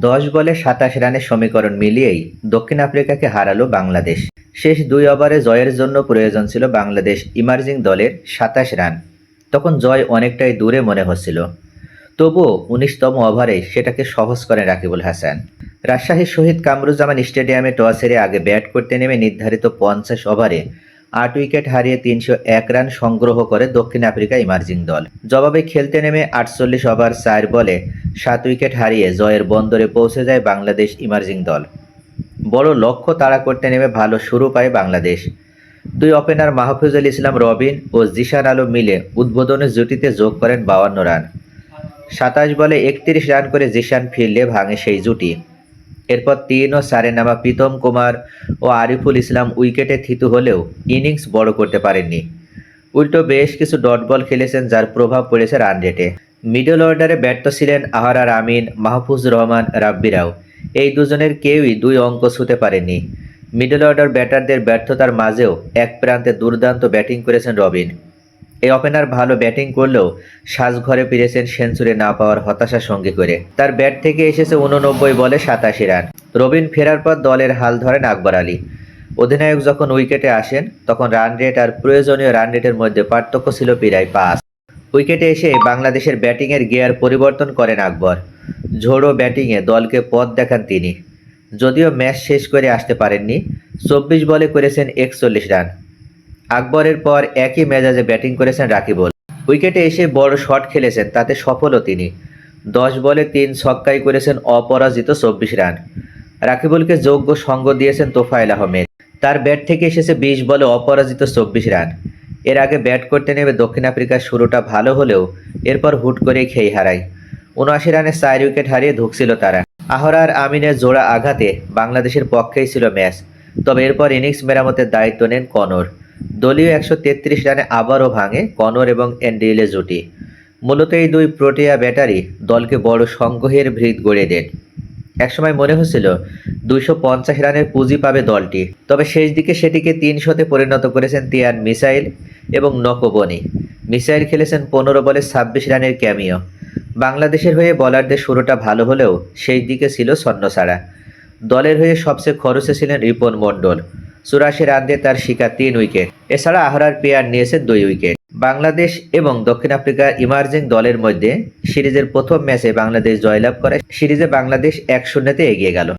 10 বলে 27 রানের সমীকরণ মিলিয়েই দক্ষিণ আফ্রিকাকে হারালো বাংলাদেশ। শেষ 2 ওভারে জয়ের জন্য প্রয়োজন ছিল বাংলাদেশ ইমার্জিং দলের 27 রান। তখন জয় অনেকটাই দূরে মনে হচ্ছিল। তবুও 19তম ওভারে সেটাকে সহজ করেন রাকিবুল হাসান। রাজশাহীর শহীদ কামরুজ্জামান স্টেডিয়ামে টস হেরে আগে ব্যাট করতে নেমে নির্ধারিত 50 ওভারে 8 উইকেট হারিয়ে 301 রান সংগ্রহ করে দক্ষিণ আফ্রিকা ইমার্জিং দল। জবাবে খেলতে নেমে 48 ওভার 4 বলে 7 উইকেট হারিয়ে জয়ের বন্দরে পৌঁছে যায় বাংলাদেশ ইমার্জিং দল। বড় লক্ষ্য তাড়া করতে নেমে ভালো শুরু পায় বাংলাদেশ। 2 ওপেনার মাহফুজুল ইসলাম রবিন ও জিশান আলম মিলে উদ্বোধনী জুটিতে যোগ করেন 52 রান। 27 বলে 31 রান করে জিশান ফিরলে ভাঙে সেই জুটি। এরপর 3 ও 4 নামা প্রীতম কুমার ও আরিফুল ইসলাম উইকেটে থিতু হলেও ইনিংস বড় করতে পারেননি। উল্টো বেশ কিছু ডট বল খেলেছেন, যার প্রভাব পড়েছে রান রেটে। মিডল অর্ডারে ব্যর্থ ছিলেন আহরার আমিন, মাহফুজুর রহমান, রাব্বিরাও। এই দুজনের কেউই 2 অঙ্ক ছুঁতে পারেননি। মিডল অর্ডার ব্যাটারদের ব্যর্থতার মাঝেও এক প্রান্তে দুর্দান্ত ব্যাটিং করেছেন রবিন। এই ওপেনার ভালো ব্যাটিং করলেও সাজঘরে ফিরেছেন সেঞ্চুরি না পাওয়ার হতাশা সঙ্গী করে। তার ব্যাট থেকে এসেছে 89 বলে 87 রান। রবিন ফেরার পর দলের হাল ধরেন আকবর আলী। অধিনায়ক যখন উইকেটে আসেন তখন রান রেট আর প্রয়োজনীয় রান রেটের মধ্যে পার্থক্য ছিল প্রায় 5। উইকেটে এসে বাংলাদেশের ব্যাটিংয়ের গিয়ার পরিবর্তন করেন আকবর। ঝোড়ো ব্যাটিংয়ে দলকে পথ দেখান তিনি। যদিও ম্যাচ শেষ করে আসতে পারেননি, 24 বলে করেছেন 41 রান। আকবরের পর একই মেজাজে ব্যাটিং করেছেন রাকিবুল। উইকেটে এসে বড় শট খেলেছেন, তাতে সফলও তিনি। 10 বলে 3 ছক্কায় করেছেন অপরাজিত 24 রান। রাকিবুলকে যোগ্য সঙ্গ দিয়েছেন তোফায়েল আহমেদ। তার ব্যাট থেকে এসেছে 20 বলে অপরাজিত 24 রান। এর আগে ব্যাট করতে নেমে দক্ষিণ আফ্রিকার শুরুটা ভালো হলেও এরপর হুট করেই খেই হারায়। 79 রানে 4 উইকেট হারিয়ে ধুঁকছিল তারা। আহরার আমিনের জোড়া আঘাতে বাংলাদেশের পক্ষেই ছিল ম্যাচ। তবে এরপর ইনিংস মেরামতের দায়িত্ব নেন কনর। দলীয় 133 রানে আবারও ভাঙে কনর এবং এন্ড্রিলে জুটি। মূলত এই 2 প্রোটিয়া ব্যাটারি দলকে বড় সংগ্রহের ভিত গড়িয়ে দেন। একসময় মনে হচ্ছিল 250 রানের পুঁজি পাবে দলটি, তবে শেষ দিকে সেটিকে 300-তে পরিণত করেছেন তিয়ান মিসাইল এবং নকোবনি। মিসাইল খেলেছেন 15 বলে 26 রানের ক্যামিও। বাংলাদেশের হয়ে বোলারদের শুরুটা ভালো হলেও সেই দিকে ছিল ছন্নছাড়া। দলের হয়ে সবচেয়ে খরচে ছিলেন রিপন মণ্ডল। 84 রান দিয়ে তার শিকার 3 উইকেট। এছাড়া আহরার পেয়ার নিয়েছেন 2 উইকেট। বাংলাদেশ এবং দক্ষিণ আফ্রিকার ইমার্জিং দলের মধ্যে সিরিজের প্রথম ম্যাচে বাংলাদেশ জয়লাভ করে। সিরিজে বাংলাদেশ 1-0-তে এগিয়ে গেল।